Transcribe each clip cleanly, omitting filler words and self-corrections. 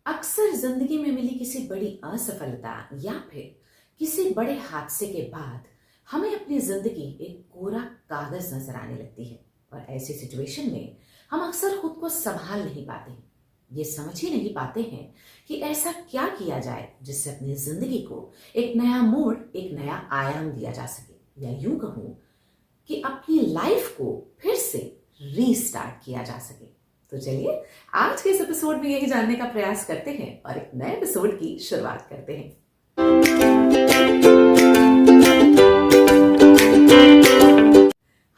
अक्सर जिंदगी में मिली किसी बड़ी असफलता या फिर किसी बड़े हादसे के बाद हमें अपनी जिंदगी एक कोरा कागज नजर आने लगती है। और ऐसी सिचुएशन में हम अक्सर खुद को संभाल नहीं पाते, ये समझ ही नहीं पाते हैं कि ऐसा क्या किया जाए जिससे अपनी जिंदगी को एक नया मोड़, एक नया आयाम दिया जा सके, या यूं कहूं कि अपनी लाइफ को फिर से रीस्टार्ट किया जा सके। तो चलिए आज के इस एपिसोड में यही जानने का प्रयास करते हैं और एक नए एपिसोड की शुरुआत करते हैं।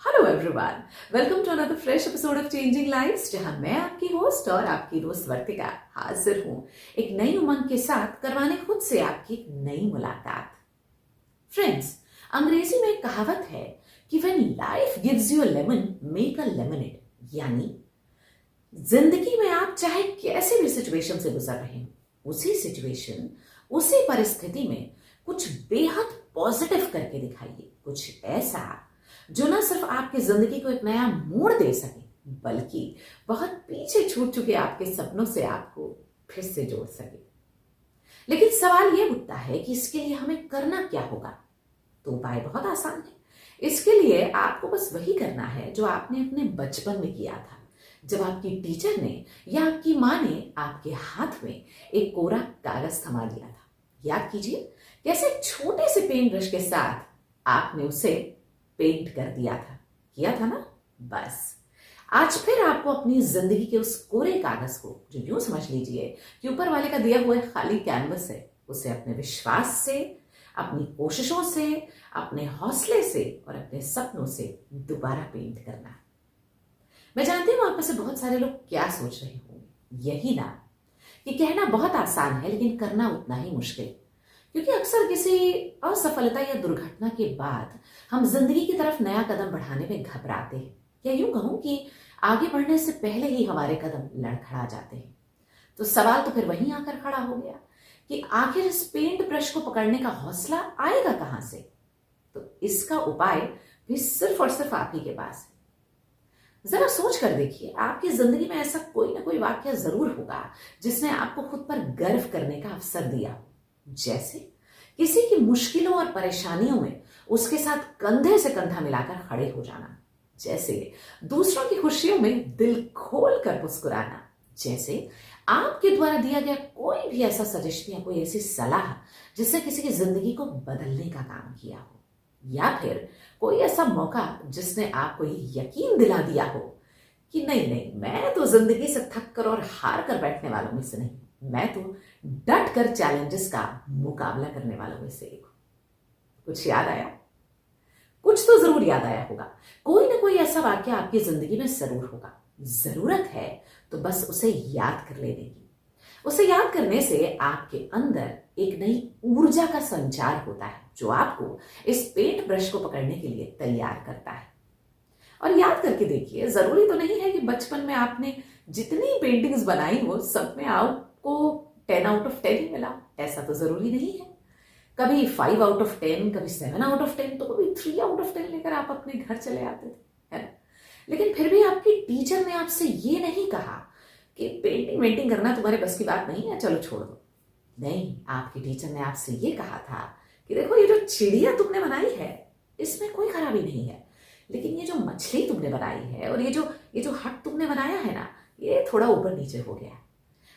Hello everyone, welcome to another fresh episode of changing lives, जहां मैं आपकी होस्ट और आपकी दोस्त वर्तिका हाजिर हूं एक नई उमंग के साथ करवाने खुद से आपकी एक नई मुलाकात। फ्रेंड्स, अंग्रेजी में एक कहावत है कि when life gives you a lemon make a lemonade, यानी जिंदगी में आप चाहे कैसे भी सिचुएशन से गुजर रहे हो, उसी सिचुएशन, उसी परिस्थिति में कुछ बेहद पॉजिटिव करके दिखाइए, कुछ ऐसा जो ना सिर्फ आपकी जिंदगी को एक नया मोड़ दे सके, बल्कि बहुत पीछे छूट चुके आपके सपनों से आपको फिर से जोड़ सके। लेकिन सवाल यह उठता है कि इसके लिए हमें करना क्या होगा। तो उपाय बहुत आसान है। इसके लिए आपको बस वही करना है जो आपने अपने बचपन में किया था, जब आपकी टीचर ने या आपकी माँ ने आपके हाथ में एक कोरा कागज थमा दिया था। याद कीजिए कैसे छोटे से पेंट ब्रश के साथ आपने उसे पेंट कर दिया था, किया था ना। बस आज फिर आपको अपनी जिंदगी के उस कोरे कागज को, जो यूं समझ लीजिए कि ऊपर वाले का दिया हुआ खाली कैनवस है, उसे अपने विश्वास से, अपनी कोशिशों से, अपने हौसले से और अपने सपनों से दोबारा पेंट करना है। मैं जानती हूं आप में से बहुत सारे लोग क्या सोच रहे होंगे, यही ना कि कहना बहुत आसान है लेकिन करना उतना ही मुश्किल। क्योंकि अक्सर किसी असफलता या दुर्घटना के बाद हम जिंदगी की तरफ नया कदम बढ़ाने में घबराते हैं, या यूं कहूं कि आगे बढ़ने से पहले ही हमारे कदम लड़खड़ा जाते हैं। तो सवाल तो फिर वहीं आकर खड़ा हो गया कि आखिर इस पेंट ब्रश को पकड़ने का हौसला आएगा कहां से। तो इसका उपाय भी सिर्फ और सिर्फ आप ही के पास है। जरा सोच कर देखिए, आपकी जिंदगी में ऐसा कोई ना कोई वाक्य जरूर होगा जिसने आपको खुद पर गर्व करने का अवसर दिया हो। जैसे किसी की मुश्किलों और परेशानियों में उसके साथ कंधे से कंधा मिलाकर खड़े हो जाना, जैसे दूसरों की खुशियों में दिल खोल कर मुस्कुराना, जैसे आपके द्वारा दिया गया कोई भी ऐसा सजेशन या कोई ऐसी सलाह जिससे किसी की जिंदगी को बदलने का काम किया हो, या फिर कोई ऐसा मौका जिसने आपको ये यकीन दिला दिया हो कि नहीं नहीं, मैं तो जिंदगी से थक कर और हार कर बैठने वालों में से नहीं, मैं तो डट कर चैलेंजेस का मुकाबला करने वालों में से एक हूं। कुछ याद आया? कुछ तो जरूर याद आया होगा। कोई ना कोई ऐसा वाक्य आपकी जिंदगी में जरूर होगा। जरूरत है तो बस उसे याद कर लेने की। उसे याद करने से आपके अंदर एक नई ऊर्जा का संचार होता है, जो आपको इस पेंट ब्रश को पकड़ने के लिए तैयार करता है। और याद करके देखिए, जरूरी तो नहीं है कि बचपन में आपने जितनी पेंटिंग्स बनाई हो सब में आपको 10 आउट ऑफ 10 ही मिला, ऐसा तो जरूरी नहीं है। कभी 5 आउट ऑफ 10, कभी 7 आउट ऑफ 10, तो कभी 3 आउट ऑफ 10 लेकर आप अपने घर चले आते थे, है ना। लेकिन फिर भी आपकी टीचर ने आपसे ये नहीं कहा कि पेंटिंग वेंटिंग करना तुम्हारे बस की बात नहीं है, चलो छोड़ दो। नहीं, आपकी टीचर ने आपसे ये कहा था कि देखो, ये जो चिड़िया तुमने बनाई है इसमें कोई खराबी नहीं है, लेकिन ये जो मछली तुमने बनाई है और ये जो हट तुमने बनाया है ना, ये थोड़ा ऊपर नीचे हो गया।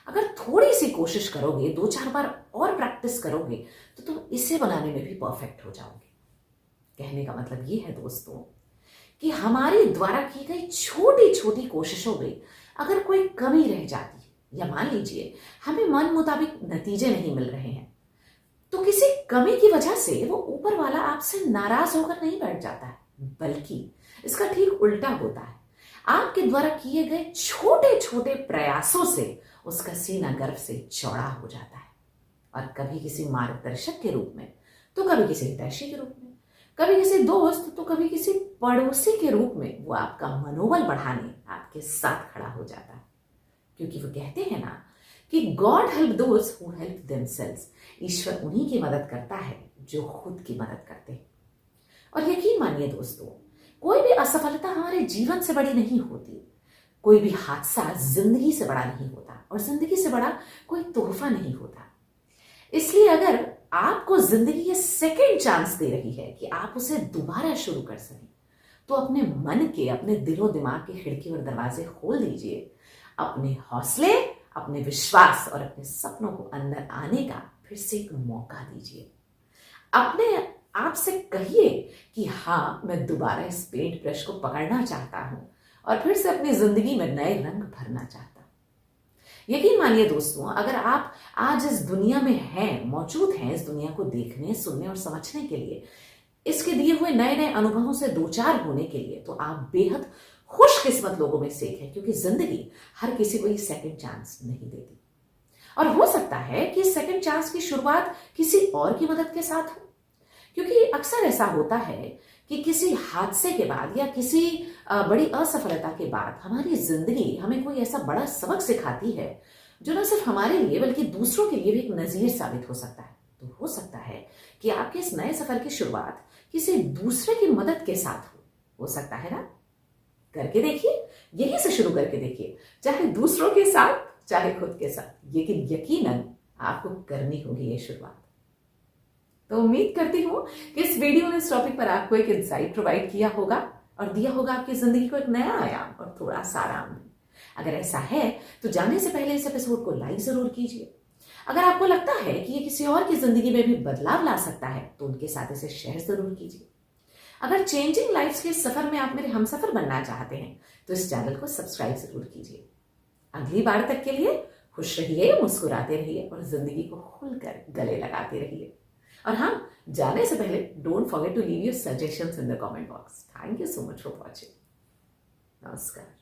अगर थोड़ी सी कोशिश करोगे, 2-4 बार और प्रैक्टिस करोगे, तो तुम इसे बनाने में भी परफेक्ट हो जाओगे। कहने का मतलब ये है दोस्तों कि हमारी द्वारा की गई छोटी छोटी कोशिशों में अगर कोई कमी रह जाती है, या मान लीजिए हमें मन मुताबिक नतीजे नहीं मिल रहे हैं, तो किसी कमी की वजह से वो ऊपर वाला आपसे नाराज होकर नहीं बैठ जाता है, बल्कि इसका ठीक उल्टा होता है। आपके द्वारा किए गए छोटे छोटे प्रयासों से उसका सीना गर्व से चौड़ा हो जाता है। और कभी किसी मार्गदर्शक के रूप में, तो कभी किसी हितैषी के रूप में, कभी किसी दोस्त, तो कभी किसी पड़ोसी के रूप में वो आपका मनोबल बढ़ाने आपके साथ खड़ा हो जाता है। क्योंकि वो कहते हैं ना कि God help those who help themselves, ईश्वर उन्हीं की मदद करता है जो खुद की मदद करते हैं। और यकीन मानिए दोस्तों, कोई भी असफलता हमारे जीवन से बड़ी नहीं होती। कोई भी हादसा जिंदगी से बड़ा नहीं होता और जिंदगी से बड़ा कोई तोहफा नहीं होता। इसलिए अगर आपको जिंदगी ये सेकंड चांस दे रही है कि आप उसे दोबारा शुरू कर सकें, तो अपने मन के, अपने दिलो दिमाग की खिड़की और दरवाजे खोल दीजिए। अपने हौसले, अपने विश्वास और अपने सपनों को अंदर आने का फिर से एक मौका दीजिए। अपने आप से कहिए कि हाँ, मैं दोबारा इस पेंट ब्रश को पकड़ना चाहता हूं और फिर से अपनी जिंदगी में नए रंग भरना चाहता हूं। यकीन मानिए दोस्तों, अगर आप आज इस दुनिया में हैं, मौजूद हैं इस दुनिया को देखने, सुनने और समझने के लिए, इसके दिए हुए नए नए अनुभवों से दो चार होने के लिए, तो आप बेहद खुशकिस्मत लोगों में से एक है, क्योंकि जिंदगी हर किसी को ये सेकंड चांस नहीं देती। और हो सकता है कि सेकंड चांस की शुरुआत किसी और की मदद के साथ हो, क्योंकि अक्सर ऐसा होता है कि किसी हादसे के बाद या किसी बड़ी असफलता के बाद हमारी जिंदगी हमें कोई ऐसा बड़ा सबक सिखाती है जो न सिर्फ हमारे लिए बल्कि दूसरों के लिए भी एक नजीर साबित हो सकता है। तो हो सकता है कि आपके इस नए सफर की शुरुआत किसी दूसरे की मदद के साथ हो सकता है ना। करके देखिए, यहीं से शुरू करके देखिए, चाहे दूसरों के साथ चाहे खुद के साथ, लेकिन यकीनन आपको करनी होगी ये शुरुआत। तो उम्मीद करती हूं कि इस वीडियो ने इस टॉपिक पर आपको एक इंसाइट प्रोवाइड किया होगा और दिया होगा आपकी जिंदगी को एक नया आयाम और थोड़ा सा आराम भी। अगर ऐसा है तो जाने से पहले इस एपिसोड को लाइक जरूर कीजिए। अगर आपको लगता है कि ये किसी और की जिंदगी में भी बदलाव ला सकता है तो उनके साथ इसे शेयर जरूर कीजिए। अगर चेंजिंग लाइफ्स के सफर में आप मेरे हमसफर बनना चाहते हैं तो इस चैनल को सब्सक्राइब जरूर कीजिए। अगली बार तक के लिए खुश रहिए, मुस्कुराते रहिए और जिंदगी को खुलकर गले लगाते रहिए। और हाँ, जाने से पहले don't forget to leave your suggestions in the comment box. Thank you so much for watching. नमस्कार।